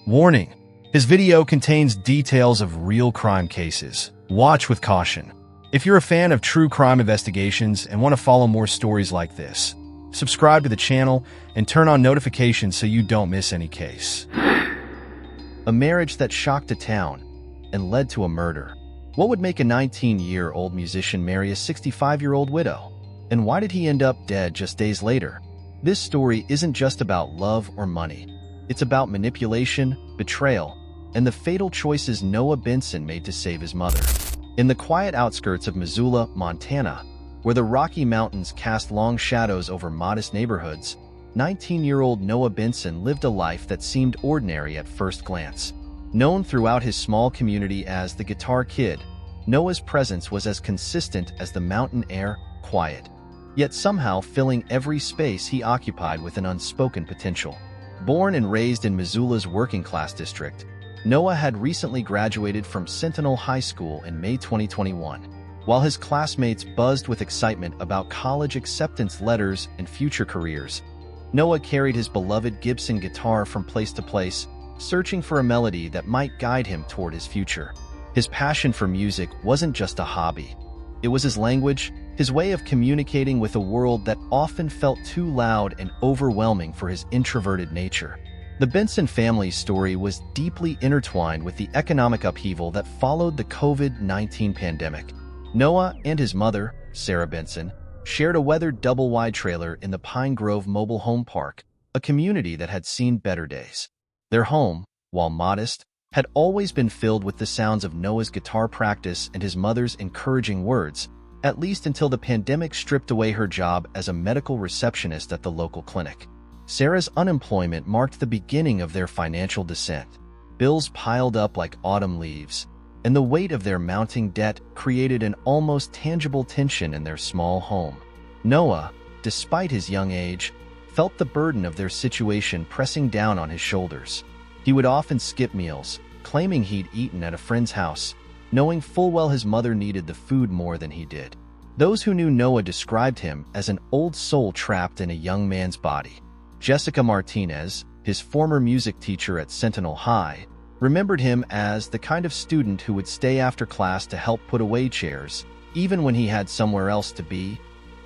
Warning: his video contains details of real crime cases. Watch with caution. If you're a fan of true crime investigations and want to follow more stories like this, subscribe to the channel and turn on notifications so you don't miss any case. A marriage that shocked a town and led to a murder. What would make a 19-year-old musician marry a 65-year-old widow? And why did he end up dead just days later? This story isn't just about love or money. It's about manipulation, betrayal, and the fatal choices Noah Benson made to save his mother. In the quiet outskirts of Missoula, Montana, where the Rocky Mountains cast long shadows over modest neighborhoods, 19-year-old Noah Benson lived a life that seemed ordinary at first glance. Known throughout his small community as the Guitar Kid, Noah's presence was as consistent as the mountain air, quiet, yet somehow filling every space he occupied with an unspoken potential. Born and raised in Missoula's working-class district, Noah had recently graduated from Sentinel High School in May 2021. While his classmates buzzed with excitement about college acceptance letters and future careers, Noah carried his beloved Gibson guitar from place to place, searching for a melody that might guide him toward his future. His passion for music wasn't just a hobby. It was his language, his way of communicating with a world that often felt too loud and overwhelming for his introverted nature. The Benson family's story was deeply intertwined with the economic upheaval that followed the COVID-19 pandemic. Noah and his mother, Sarah Benson, shared a weathered double-wide trailer in the Pine Grove Mobile Home Park, a community that had seen better days. Their home, while modest, had always been filled with the sounds of Noah's guitar practice and his mother's encouraging words, at least until the pandemic stripped away her job as a medical receptionist at the local clinic. Sarah's unemployment marked the beginning of their financial descent. Bills piled up like autumn leaves, and the weight of their mounting debt created an almost tangible tension in their small home. Noah, despite his young age, felt the burden of their situation pressing down on his shoulders. He would often skip meals, claiming he'd eaten at a friend's house, knowing full well his mother needed the food more than he did. Those who knew Noah described him as an old soul trapped in a young man's body. Jessica Martinez, his former music teacher at Sentinel High, remembered him as the kind of student who would stay after class to help put away chairs, even when he had somewhere else to be.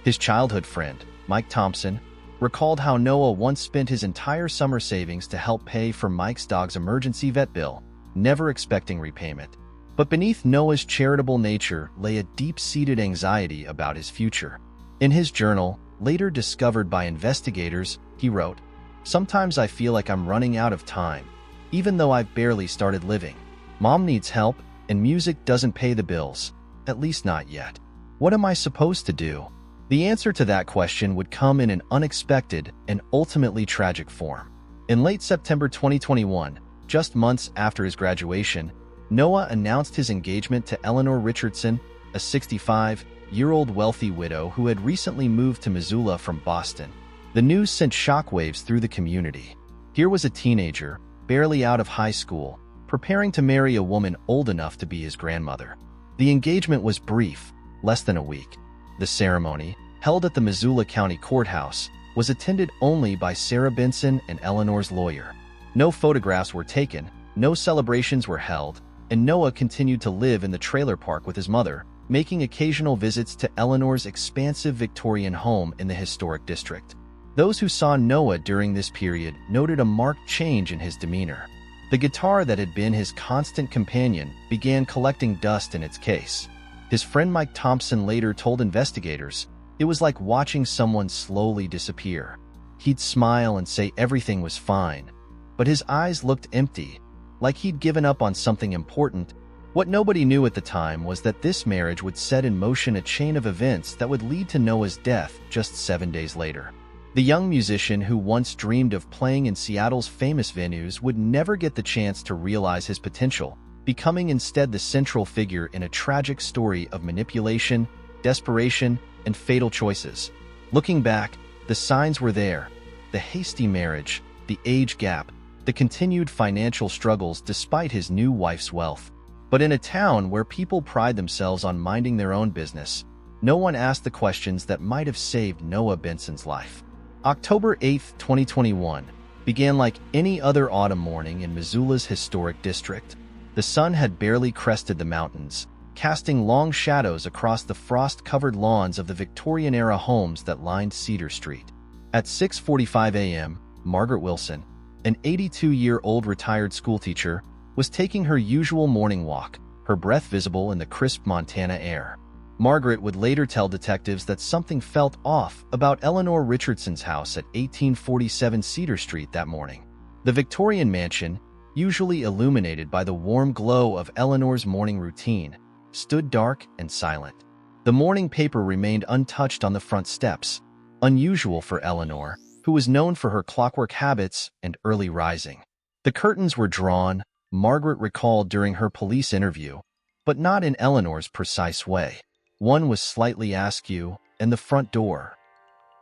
His childhood friend, Mike Thompson, recalled how Noah once spent his entire summer savings to help pay for Mike's dog's emergency vet bill, never expecting repayment. But beneath Noah's charitable nature lay a deep-seated anxiety about his future. In his journal, later discovered by investigators, he wrote, "Sometimes I feel like I'm running out of time, even though I've barely started living. Mom needs help, and music doesn't pay the bills, at least not yet. What am I supposed to do?" The answer to that question would come in an unexpected and ultimately tragic form. In late September 2021, just months after his graduation, Noah announced his engagement to Eleanor Richardson, a 65-year-old wealthy widow who had recently moved to Missoula from Boston. The news sent shockwaves through the community. Here was a teenager, barely out of high school, preparing to marry a woman old enough to be his grandmother. The engagement was brief, less than a week. The ceremony, held at the Missoula County Courthouse, was attended only by Sarah Benson and Eleanor's lawyer. No photographs were taken, no celebrations were held, and Noah continued to live in the trailer park with his mother, making occasional visits to Eleanor's expansive Victorian home in the historic district. Those who saw Noah during this period noted a marked change in his demeanor. The guitar that had been his constant companion began collecting dust in its case. His friend Mike Thompson later told investigators, "It was like watching someone slowly disappear. He'd smile and say everything was fine, but his eyes looked empty, like he'd given up on something important." What nobody knew at the time was that this marriage would set in motion a chain of events that would lead to Noah's death just 7 days later. The young musician who once dreamed of playing in Seattle's famous venues would never get the chance to realize his potential, becoming instead the central figure in a tragic story of manipulation, desperation, and fatal choices. Looking back, the signs were there: the hasty marriage, the age gap, the continued financial struggles despite his new wife's wealth. But in a town where people pride themselves on minding their own business, no one asked the questions that might have saved Noah Benson's life. October 8, 2021, began like any other autumn morning in Missoula's historic district. The sun had barely crested the mountains, casting long shadows across the frost-covered lawns of the Victorian-era homes that lined Cedar Street. At 6:45 a.m., Margaret Wilson, an 82-year-old retired schoolteacher, was taking her usual morning walk, her breath visible in the crisp Montana air. Margaret would later tell detectives that something felt off about Eleanor Richardson's house at 1847 Cedar Street that morning. The Victorian mansion, usually illuminated by the warm glow of Eleanor's morning routine, stood dark and silent. The morning paper remained untouched on the front steps, unusual for Eleanor, who was known for her clockwork habits and early rising. The curtains were drawn, Margaret recalled during her police interview, but not in Eleanor's precise way. One was slightly askew, and the front door.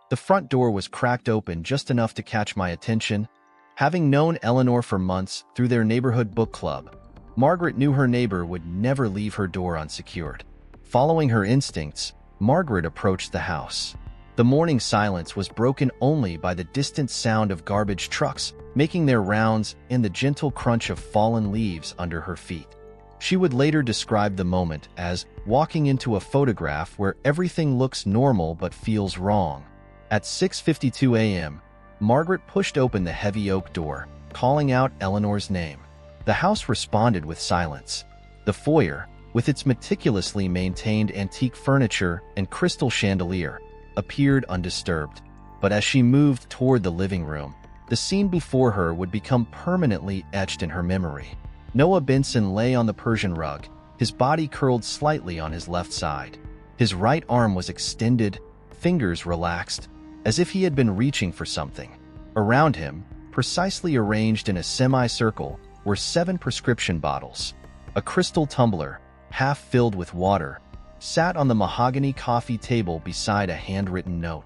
The front door was cracked open just enough to catch my attention. Having known Eleanor for months through their neighborhood book club, Margaret knew her neighbor would never leave her door unsecured. Following her instincts, Margaret approached the house. The morning silence was broken only by the distant sound of garbage trucks making their rounds and the gentle crunch of fallen leaves under her feet. She would later describe the moment as walking into a photograph where everything looks normal but feels wrong. At 6:52 a.m., Margaret pushed open the heavy oak door, calling out Eleanor's name. The house responded with silence. The foyer, with its meticulously maintained antique furniture and crystal chandelier, appeared undisturbed. But as she moved toward the living room, the scene before her would become permanently etched in her memory. Noah Benson lay on the Persian rug, his body curled slightly on his left side. His right arm was extended, fingers relaxed, as if he had been reaching for something. Around him, precisely arranged in a semicircle, were 7 prescription bottles. A crystal tumbler, half filled with water, sat on the mahogany coffee table beside a handwritten note.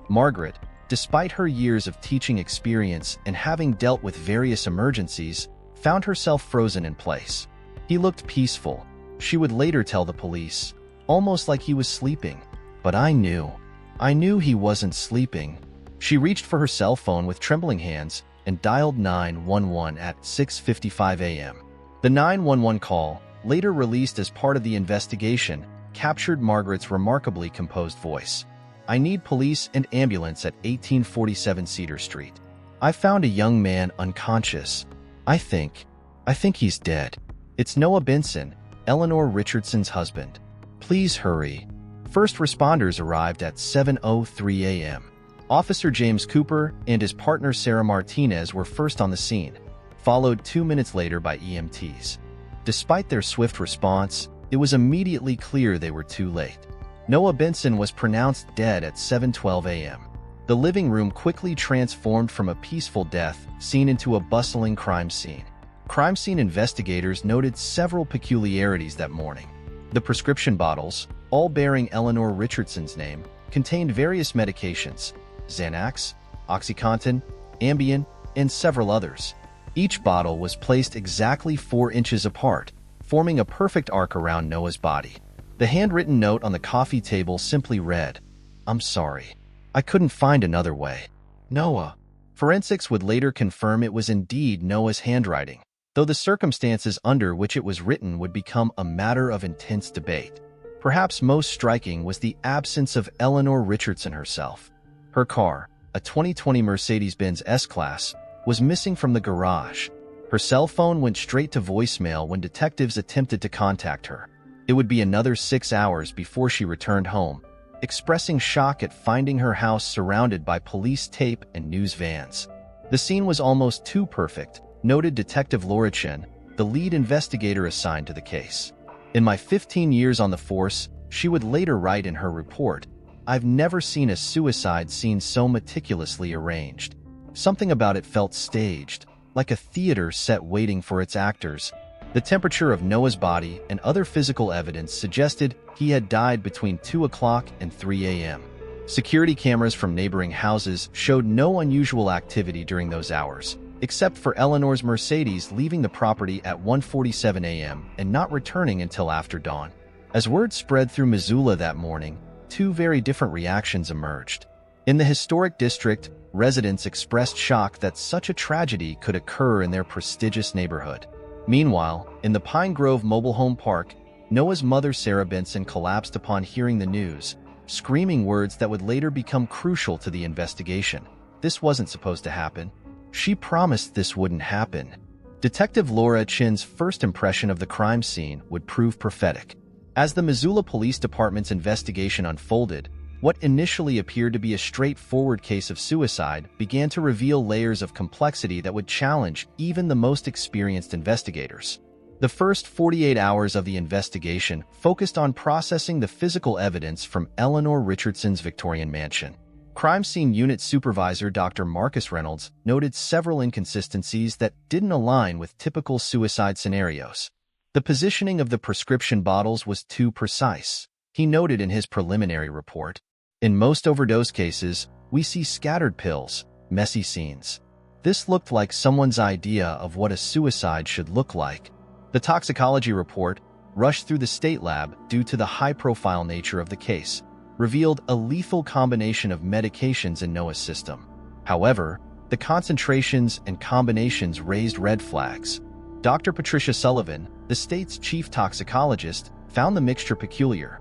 Margaret, despite her years of teaching experience and having dealt with various emergencies, found herself frozen in place. He looked peaceful, she would later tell the police, almost like he was sleeping. But I knew he wasn't sleeping. She reached for her cell phone with trembling hands and dialed 911 at 6:55 a.m. The 911 call, later released as part of the investigation, captured Margaret's remarkably composed voice. "I need police and ambulance at 1847 Cedar Street. I found a young man unconscious. I think he's dead. It's Noah Benson, Eleanor Richardson's husband. Please hurry." First responders arrived at 7:03 a.m. Officer James Cooper and his partner Sarah Martinez were first on the scene, followed 2 minutes later by EMTs. Despite their swift response, it was immediately clear they were too late. Noah Benson was pronounced dead at 7:12 a.m. The living room quickly transformed from a peaceful death scene into a bustling crime scene. Crime scene investigators noted several peculiarities that morning. The prescription bottles, all bearing Eleanor Richardson's name, contained various medications: Xanax, OxyContin, Ambien, and several others. Each bottle was placed exactly 4 inches apart, forming a perfect arc around Noah's body. The handwritten note on the coffee table simply read, "I'm sorry. I couldn't find another way. Noah." Forensics would later confirm it was indeed Noah's handwriting, though the circumstances under which it was written would become a matter of intense debate. Perhaps most striking was the absence of Eleanor Richardson herself. Her car, a 2020 Mercedes-Benz S-Class, was missing from the garage. Her cell phone went straight to voicemail when detectives attempted to contact her. It would be another 6 hours before she returned home, expressing shock at finding her house surrounded by police tape and news vans. "The scene was almost too perfect," noted Detective Laura Chen, the lead investigator assigned to the case. "In my 15 years on the force," she would later write in her report, "I've never seen a suicide scene so meticulously arranged. Something about it felt staged, like a theater set waiting for its actors." The temperature of Noah's body and other physical evidence suggested he had died between 2 o'clock and 3 a.m. Security cameras from neighboring houses showed no unusual activity during those hours, except for Eleanor's Mercedes leaving the property at 1:47 a.m. and not returning until after dawn. As word spread through Missoula that morning, 2 very different reactions emerged. In the historic district, Residents expressed shock that such a tragedy could occur in their prestigious neighborhood. Meanwhile, in the Pine Grove mobile home park, Noah's mother Sarah Benson collapsed upon hearing the news, screaming words that would later become crucial to the investigation. This wasn't supposed to happen. She promised this wouldn't happen. Detective Laura Chin's first impression of the crime scene would prove prophetic. As the Missoula Police Department's investigation unfolded, what initially appeared to be a straightforward case of suicide began to reveal layers of complexity that would challenge even the most experienced investigators. The first 48 hours of the investigation focused on processing the physical evidence from Eleanor Richardson's Victorian mansion. Crime Scene Unit Supervisor Dr. Marcus Reynolds noted several inconsistencies that didn't align with typical suicide scenarios. The positioning of the prescription bottles was too precise, he noted in his preliminary report. In most overdose cases, we see scattered pills, messy scenes. This looked like someone's idea of what a suicide should look like. The toxicology report, rushed through the state lab due to the high-profile nature of the case, revealed a lethal combination of medications in Noah's system. However, the concentrations and combinations raised red flags. Dr. Patricia Sullivan, the state's chief toxicologist, found the mixture peculiar.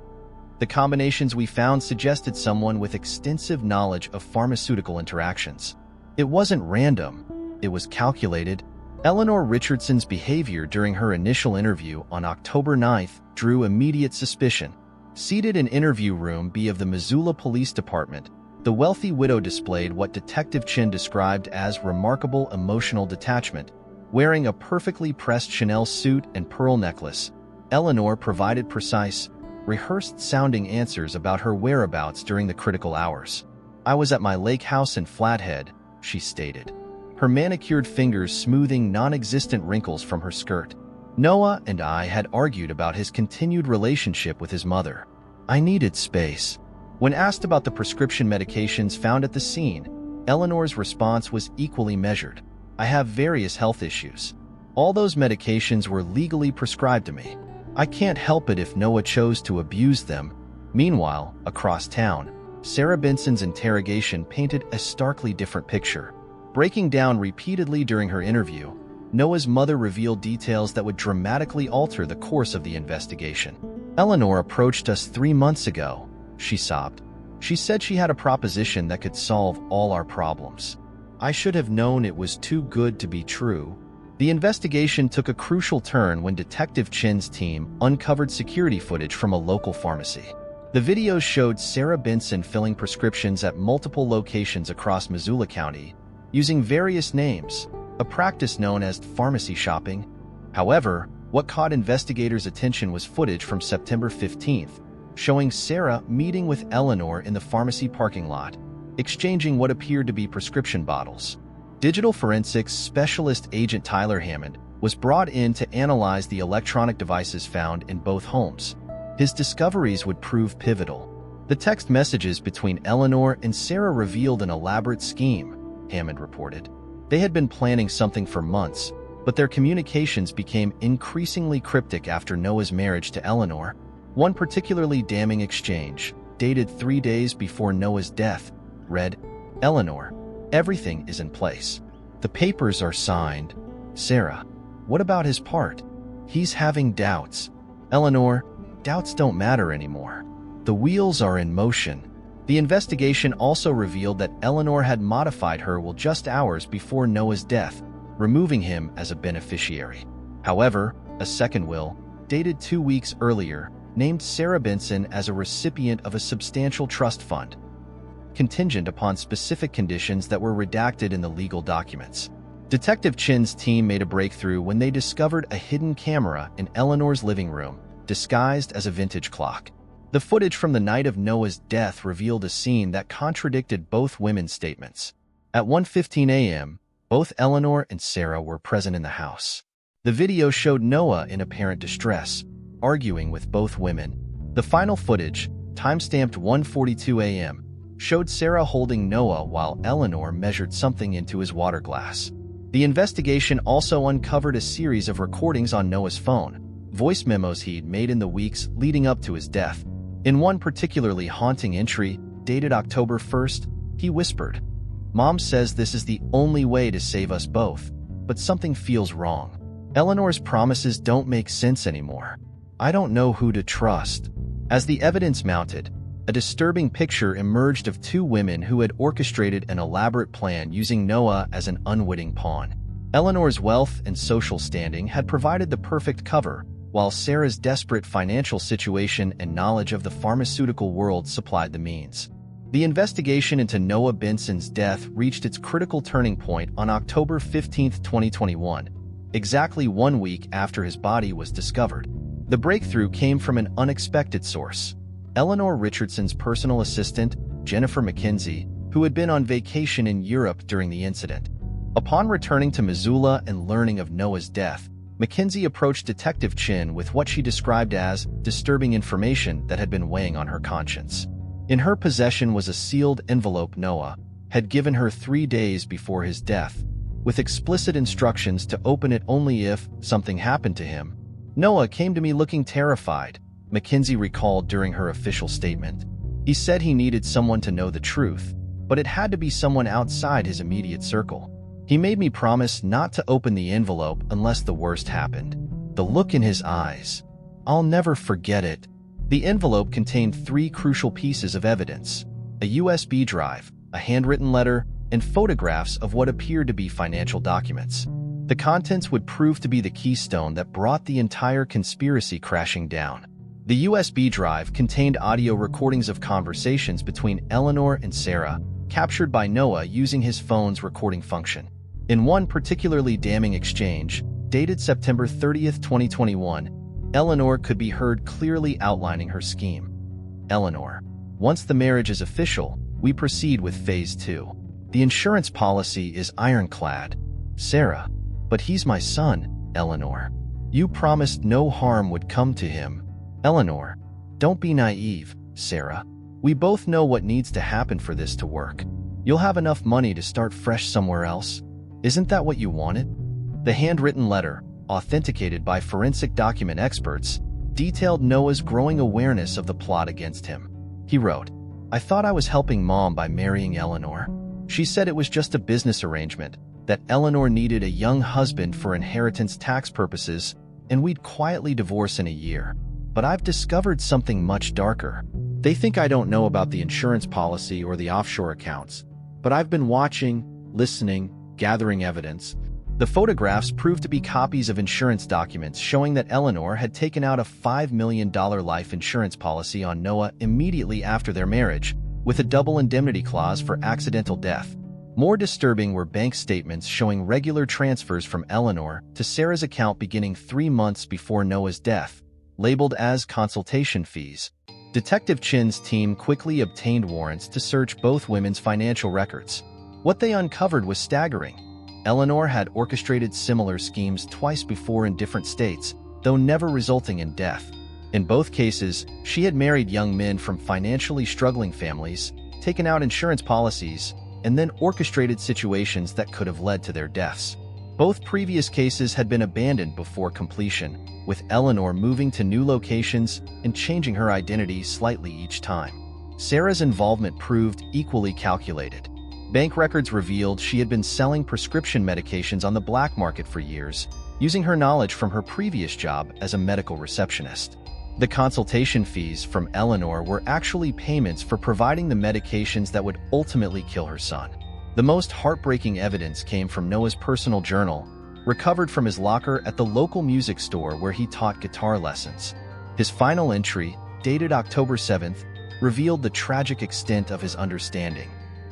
The combinations we found suggested someone with extensive knowledge of pharmaceutical interactions. It wasn't random, it was calculated. Eleanor Richardson's behavior during her initial interview on October 9th drew immediate suspicion. Seated in interview room B of the Missoula Police Department, the wealthy widow displayed what Detective Chin described as remarkable emotional detachment. Wearing a perfectly pressed Chanel suit and pearl necklace, Eleanor provided precise, rehearsed-sounding answers about her whereabouts during the critical hours. "I was at my lake house in Flathead," she stated, her manicured fingers smoothing non-existent wrinkles from her skirt. "Noah and I had argued about his continued relationship with his mother. I needed space." When asked about the prescription medications found at the scene, Eleanor's response was equally measured. "I have various health issues. All those medications were legally prescribed to me. I can't help it if Noah chose to abuse them." Meanwhile, across town, Sarah Benson's interrogation painted a starkly different picture. Breaking down repeatedly during her interview, Noah's mother revealed details that would dramatically alter the course of the investigation. "Eleanor approached us 3 months ago," she sobbed. "She said she had a proposition that could solve all our problems. I should have known it was too good to be true." The investigation took a crucial turn when Detective Chin's team uncovered security footage from a local pharmacy. The videos showed Sarah Benson filling prescriptions at multiple locations across Missoula County, using various names, a practice known as pharmacy shopping. However, what caught investigators' attention was footage from September 15th, showing Sarah meeting with Eleanor in the pharmacy parking lot, exchanging what appeared to be prescription bottles. Digital forensics specialist Agent Tyler Hammond was brought in to analyze the electronic devices found in both homes. His discoveries would prove pivotal. The text messages between Eleanor and Sarah revealed an elaborate scheme, Hammond reported. They had been planning something for months, but their communications became increasingly cryptic after Noah's marriage to Eleanor. One particularly damning exchange, dated 3 days before Noah's death, read, "Eleanor, everything is in place. The papers are signed. Sarah, what about his part? He's having doubts. Eleanor, doubts don't matter anymore. The wheels are in motion." The investigation also revealed that Eleanor had modified her will just hours before Noah's death, removing him as a beneficiary. However, a second will, dated 2 weeks earlier, named Sarah Benson as a recipient of a substantial trust fund, contingent upon specific conditions that were redacted in the legal documents. Detective Chin's team made a breakthrough when they discovered a hidden camera in Eleanor's living room, disguised as a vintage clock. The footage from the night of Noah's death revealed a scene that contradicted both women's statements. At 1:15 a.m., both Eleanor and Sarah were present in the house. The video showed Noah in apparent distress, arguing with both women. The final footage, timestamped 1:42 a.m., showed Sarah holding Noah while Eleanor measured something into his water glass. The investigation also uncovered a series of recordings on Noah's phone, voice memos he'd made in the weeks leading up to his death. In one particularly haunting entry, dated October 1st, he whispered, Mom says this is the only way to save us both, but something feels wrong. Eleanor's promises don't make sense anymore. I don't know who to trust. As the evidence mounted, a disturbing picture emerged of two women who had orchestrated an elaborate plan using Noah as an unwitting pawn. Eleanor's wealth and social standing had provided the perfect cover, while Sarah's desperate financial situation and knowledge of the pharmaceutical world supplied the means. The investigation into Noah Benson's death reached its critical turning point on October 15, 2021, exactly 1 week after his body was discovered. The breakthrough came from an unexpected source. Eleanor Richardson's personal assistant, Jennifer McKenzie, who had been on vacation in Europe during the incident. Upon returning to Missoula and learning of Noah's death, McKenzie approached Detective Chin with what she described as disturbing information that had been weighing on her conscience. In her possession was a sealed envelope Noah had given her 3 days before his death, with explicit instructions to open it only if something happened to him. Noah came to me looking terrified, McKenzie recalled during her official statement. He said he needed someone to know the truth, but it had to be someone outside his immediate circle. He made me promise not to open the envelope unless the worst happened. The look in his eyes. I'll never forget it. The envelope contained 3 crucial pieces of evidence: a USB drive, a handwritten letter, and photographs of what appeared to be financial documents. The contents would prove to be the keystone that brought the entire conspiracy crashing down. The USB drive contained audio recordings of conversations between Eleanor and Sarah, captured by Noah using his phone's recording function. In one particularly damning exchange, dated September 30, 2021, Eleanor could be heard clearly outlining her scheme. Eleanor: once the marriage is official, we proceed with phase 2. The insurance policy is ironclad. Sarah: but he's my son, Eleanor. You promised no harm would come to him. Eleanor: don't be naive, Sarah. We both know what needs to happen for this to work. You'll have enough money to start fresh somewhere else. Isn't that what you wanted? The handwritten letter, authenticated by forensic document experts, detailed Noah's growing awareness of the plot against him. He wrote, "I thought I was helping Mom by marrying Eleanor. She said it was just a business arrangement, that Eleanor needed a young husband for inheritance tax purposes, and we'd quietly divorce in a year. But I've discovered something much darker. They think I don't know about the insurance policy or the offshore accounts, but I've been watching, listening, gathering evidence." The photographs proved to be copies of insurance documents showing that Eleanor had taken out a $5 million life insurance policy on Noah immediately after their marriage, with a double indemnity clause for accidental death. More disturbing were bank statements showing regular transfers from Eleanor to Sarah's account beginning 3 months before Noah's death, labeled as consultation fees. Detective Chin's team quickly obtained warrants to search both women's financial records. What they uncovered was staggering. Eleanor had orchestrated similar schemes twice before in different states, though never resulting in death. In both cases, she had married young men from financially struggling families, taken out insurance policies, and then orchestrated situations that could have led to their deaths. Both previous cases had been abandoned before completion, with Eleanor moving to new locations and changing her identity slightly each time. Sarah's involvement proved equally calculated. Bank records revealed she had been selling prescription medications on the black market for years, using her knowledge from her previous job as a medical receptionist. The consultation fees from Eleanor were actually payments for providing the medications that would ultimately kill her son. The most heartbreaking evidence came from Noah's personal journal, recovered from his locker at the local music store where he taught guitar lessons. His final entry, dated October 7th, revealed the tragic extent of his understanding.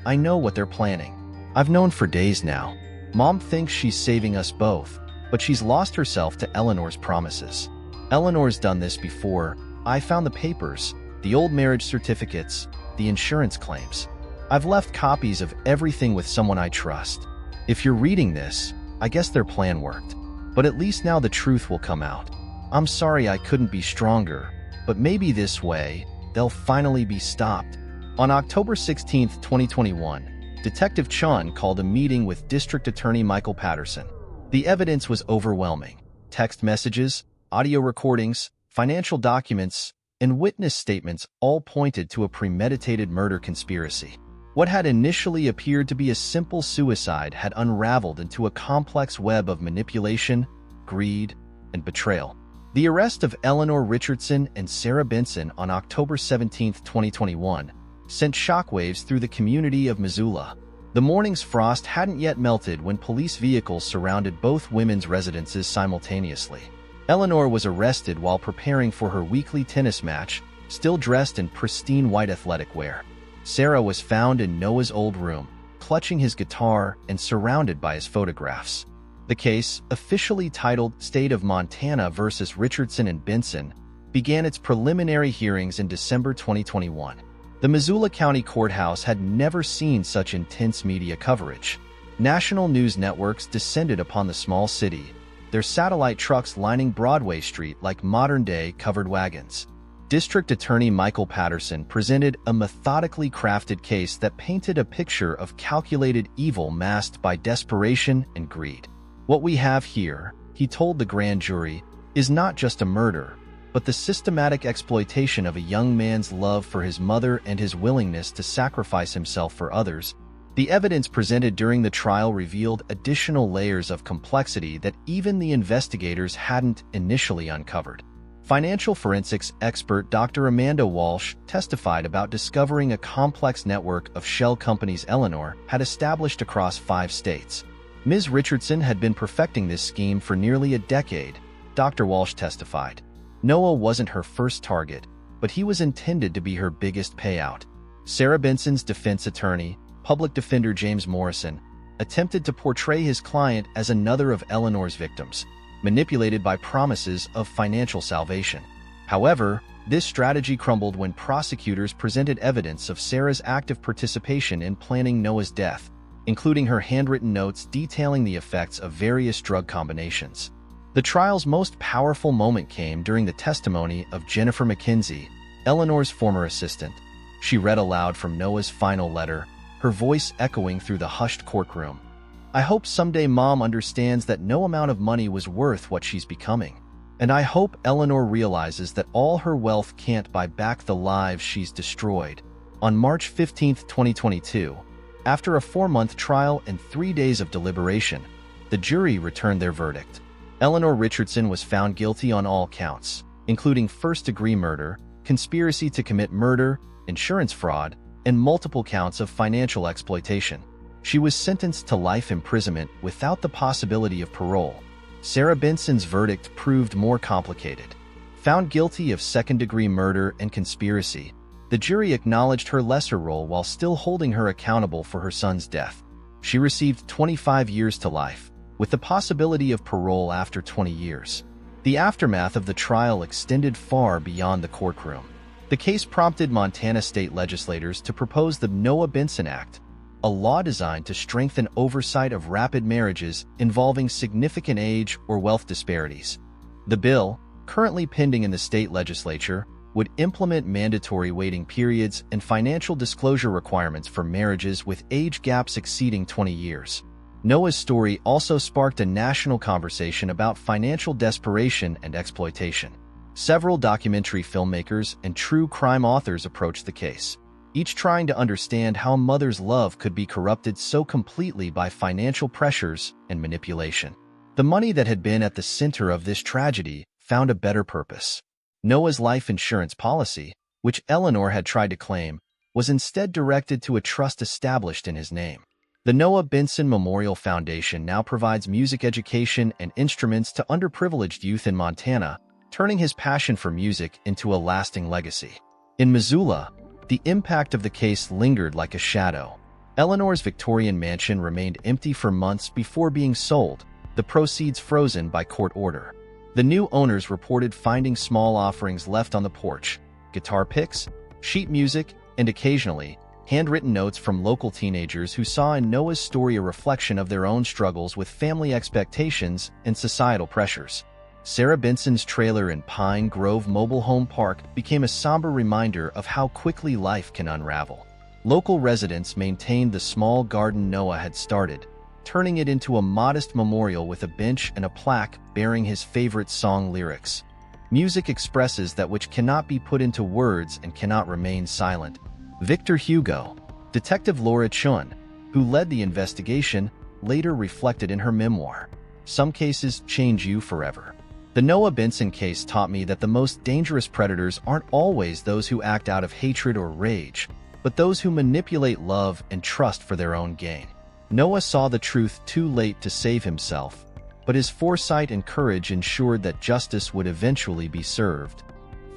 "I know what they're planning. I've known for days now. Mom thinks she's saving us both, but she's lost herself to Eleanor's promises. Eleanor's done this before. I found the papers, the old marriage certificates, the insurance claims. I've left copies of everything with someone I trust. If you're reading this, I guess their plan worked. But at least now the truth will come out. I'm sorry I couldn't be stronger, but maybe this way, they'll finally be stopped." On October 16, 2021, Detective Chun called a meeting with District Attorney Michael Patterson. The evidence was overwhelming. Text messages, audio recordings, financial documents, and witness statements all pointed to a premeditated murder conspiracy. What had initially appeared to be a simple suicide had unraveled into a complex web of manipulation, greed, and betrayal. The arrest of Eleanor Richardson and Sarah Benson on October 17, 2021, sent shockwaves through the community of Missoula. The morning's frost hadn't yet melted when police vehicles surrounded both women's residences simultaneously. Eleanor was arrested while preparing for her weekly tennis match, still dressed in pristine white athletic wear. Sarah was found in Noah's old room, clutching his guitar and surrounded by his photographs. The case, officially titled State of Montana versus Richardson and Benson, began its preliminary hearings in December 2021. The Missoula County Courthouse had never seen such intense media coverage. National news networks descended upon the small city, their satellite trucks lining Broadway Street like modern-day covered wagons. District Attorney Michael Patterson presented a methodically crafted case that painted a picture of calculated evil masked by desperation and greed. "What we have here," he told the grand jury, "is not just a murder, but the systematic exploitation of a young man's love for his mother and his willingness to sacrifice himself for others." The evidence presented during the trial revealed additional layers of complexity that even the investigators hadn't initially uncovered. Financial forensics expert Dr. Amanda Walsh testified about discovering a complex network of shell companies Eleanor had established across 5 states. Ms. Richardson had been perfecting this scheme for nearly a decade, Dr. Walsh testified. Noah wasn't her first target, but he was intended to be her biggest payout. Sarah Benson's defense attorney, public defender James Morrison, attempted to portray his client as another of Eleanor's victims, manipulated by promises of financial salvation. However, this strategy crumbled when prosecutors presented evidence of Sarah's active participation in planning Noah's death, including her handwritten notes detailing the effects of various drug combinations. The trial's most powerful moment came during the testimony of Jennifer McKenzie, Eleanor's former assistant. She read aloud from Noah's final letter, her voice echoing through the hushed courtroom. "I hope someday Mom understands that no amount of money was worth what she's becoming. And I hope Eleanor realizes that all her wealth can't buy back the lives she's destroyed." On March 15, 2022, after a 4-month trial and 3 days of deliberation, the jury returned their verdict. Eleanor Richardson was found guilty on all counts, including first-degree murder, conspiracy to commit murder, insurance fraud, and multiple counts of financial exploitation. She was sentenced to life imprisonment without the possibility of parole. Sarah Benson's verdict proved more complicated. Found guilty of second-degree murder and conspiracy, the jury acknowledged her lesser role while still holding her accountable for her son's death. She received 25 years to life, with the possibility of parole after 20 years. The aftermath of the trial extended far beyond the courtroom. The case prompted Montana state legislators to propose the Noah Benson Act, a law designed to strengthen oversight of rapid marriages involving significant age or wealth disparities. The bill, currently pending in the state legislature, would implement mandatory waiting periods and financial disclosure requirements for marriages with age gaps exceeding 20 years. Noah's story also sparked a national conversation about financial desperation and exploitation. Several documentary filmmakers and true crime authors approached the case, each trying to understand how a mother's love could be corrupted so completely by financial pressures and manipulation. The money that had been at the center of this tragedy found a better purpose. Noah's life insurance policy, which Eleanor had tried to claim, was instead directed to a trust established in his name. The Noah Benson Memorial Foundation now provides music education and instruments to underprivileged youth in Montana, turning his passion for music into a lasting legacy. In Missoula, the impact of the case lingered like a shadow. Eleanor's Victorian mansion remained empty for months before being sold, the proceeds frozen by court order. The new owners reported finding small offerings left on the porch, guitar picks, sheet music, and occasionally, handwritten notes from local teenagers who saw in Noah's story a reflection of their own struggles with family expectations and societal pressures. Sarah Benson's trailer in Pine Grove Mobile Home Park became a somber reminder of how quickly life can unravel. Local residents maintained the small garden Noah had started, turning it into a modest memorial with a bench and a plaque bearing his favorite song lyrics. Music expresses that which cannot be put into words and cannot remain silent. Victor Hugo, Detective Laura Chun, who led the investigation, later reflected in her memoir, "Some cases change you forever." The Noah Benson case taught me that the most dangerous predators aren't always those who act out of hatred or rage, but those who manipulate love and trust for their own gain. Noah saw the truth too late to save himself, but his foresight and courage ensured that justice would eventually be served.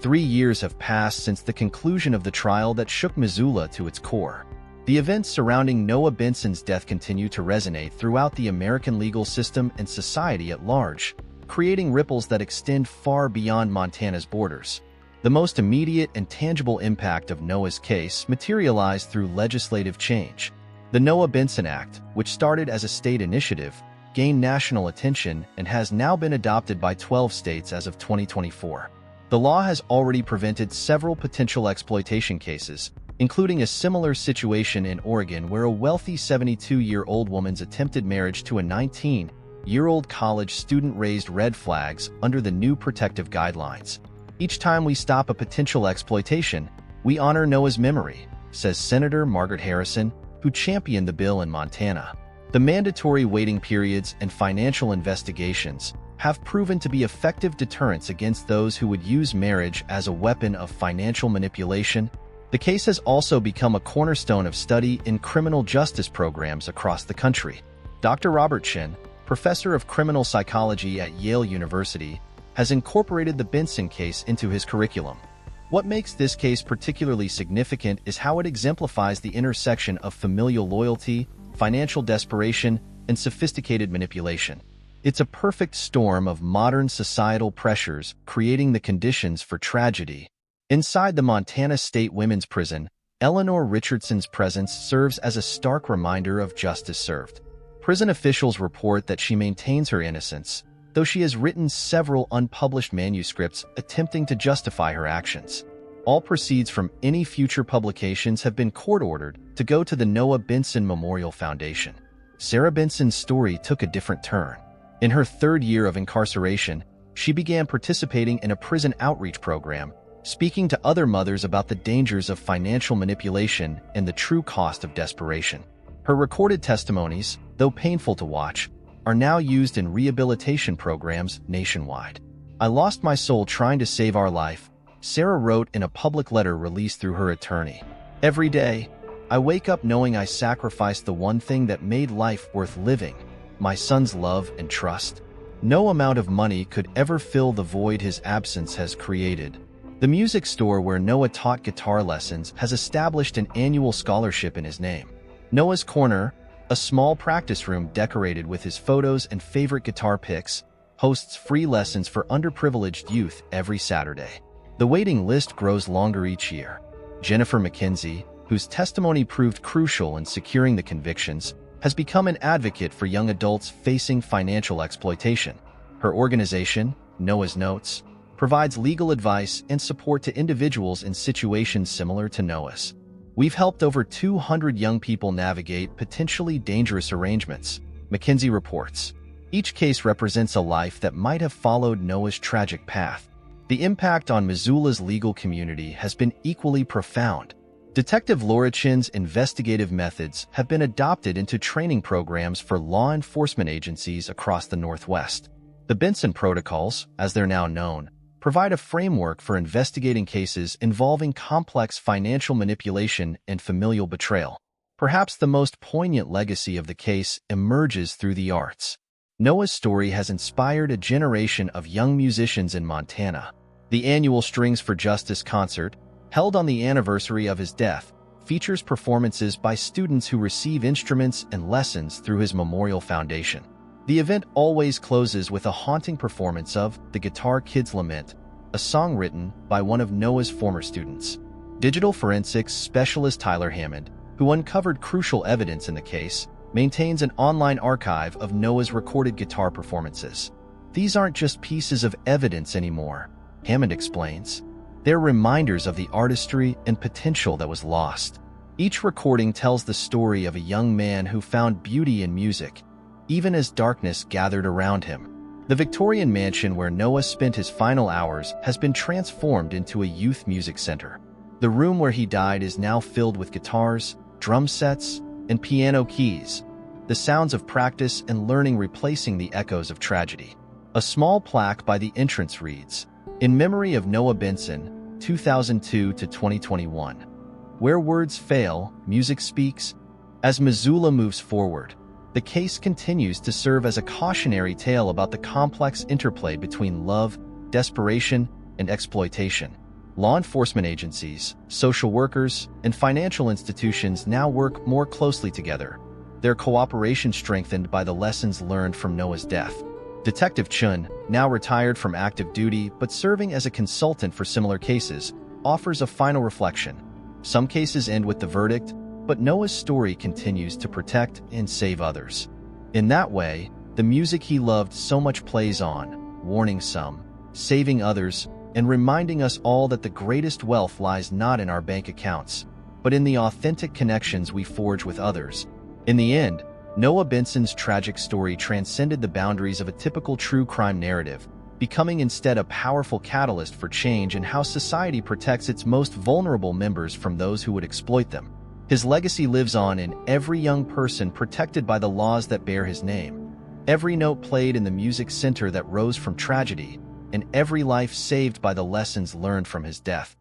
3 years have passed since the conclusion of the trial that shook Missoula to its core. The events surrounding Noah Benson's death continue to resonate throughout the American legal system and society at large, creating ripples that extend far beyond Montana's borders. The most immediate and tangible impact of Noah's case materialized through legislative change. The Noah Benson Act, which started as a state initiative, gained national attention and has now been adopted by 12 states as of 2024. The law has already prevented several potential exploitation cases, including a similar situation in Oregon where a wealthy 72-year-old woman's attempted marriage to a 19-year-old college student raised red flags under the new protective guidelines. "Each time we stop a potential exploitation, we honor Noah's memory," says Senator Margaret Harrison, who championed the bill in Montana. The mandatory waiting periods and financial investigations have proven to be effective deterrents against those who would use marriage as a weapon of financial manipulation. The case has also become a cornerstone of study in criminal justice programs across the country. Dr. Robert Shin, professor of criminal psychology at Yale University, has incorporated the Benson case into his curriculum. What makes this case particularly significant is how it exemplifies the intersection of familial loyalty, financial desperation, and sophisticated manipulation. It's a perfect storm of modern societal pressures creating the conditions for tragedy. Inside the Montana State Women's Prison, Eleanor Richardson's presence serves as a stark reminder of justice served. Prison officials report that she maintains her innocence, though she has written several unpublished manuscripts attempting to justify her actions. All proceeds from any future publications have been court-ordered to go to the Noah Benson Memorial Foundation. Sarah Benson's story took a different turn. In her 3rd year of incarceration, she began participating in a prison outreach program, speaking to other mothers about the dangers of financial manipulation and the true cost of desperation. Her recorded testimonies, though painful to watch, are now used in rehabilitation programs nationwide. "I lost my soul trying to save our life," Sarah wrote in a public letter released through her attorney. "Every day, I wake up knowing I sacrificed the one thing that made life worth living, my son's love and trust. No amount of money could ever fill the void his absence has created." The music store where Noah taught guitar lessons has established an annual scholarship in his name. Noah's Corner, a small practice room decorated with his photos and favorite guitar picks, hosts free lessons for underprivileged youth every Saturday. The waiting list grows longer each year. Jennifer McKenzie, whose testimony proved crucial in securing the convictions, has become an advocate for young adults facing financial exploitation. Her organization, Noah's Notes, provides legal advice and support to individuals in situations similar to Noah's. "We've helped over 200 young people navigate potentially dangerous arrangements," McKenzie reports. Each case represents a life that might have followed Noah's tragic path. The impact on Missoula's legal community has been equally profound. Detective Laura Chin's investigative methods have been adopted into training programs for law enforcement agencies across the Northwest. The Benson Protocols, as they're now known, provide a framework for investigating cases involving complex financial manipulation and familial betrayal. Perhaps the most poignant legacy of the case emerges through the arts. Noah's story has inspired a generation of young musicians in Montana. The annual Strings for Justice concert, held on the anniversary of his death, features performances by students who receive instruments and lessons through his Memorial Foundation. The event always closes with a haunting performance of The Guitar Kid's Lament, a song written by one of Noah's former students. Digital forensics specialist Tyler Hammond, who uncovered crucial evidence in the case, maintains an online archive of Noah's recorded guitar performances. "These aren't just pieces of evidence anymore," Hammond explains. "They're reminders of the artistry and potential that was lost." Each recording tells the story of a young man who found beauty in music, even as darkness gathered around him. The Victorian mansion where Noah spent his final hours has been transformed into a youth music center. The room where he died is now filled with guitars, drum sets, and piano keys, the sounds of practice and learning replacing the echoes of tragedy. A small plaque by the entrance reads, "In memory of Noah Benson, 2002 to 2021. Where words fail, music speaks." As Missoula moves forward, the case continues to serve as a cautionary tale about the complex interplay between love, desperation, and exploitation. Law enforcement agencies, social workers, and financial institutions now work more closely together, their cooperation strengthened by the lessons learned from Noah's death. Detective Chun, now retired from active duty but serving as a consultant for similar cases, offers a final reflection. Some cases end with the verdict, but Noah's story continues to protect and save others. In that way, the music he loved so much plays on, warning some, saving others, and reminding us all that the greatest wealth lies not in our bank accounts, but in the authentic connections we forge with others. In the end, Noah Benson's tragic story transcended the boundaries of a typical true crime narrative, becoming instead a powerful catalyst for change in how society protects its most vulnerable members from those who would exploit them. His legacy lives on in every young person protected by the laws that bear his name, every note played in the music center that rose from tragedy, and every life saved by the lessons learned from his death.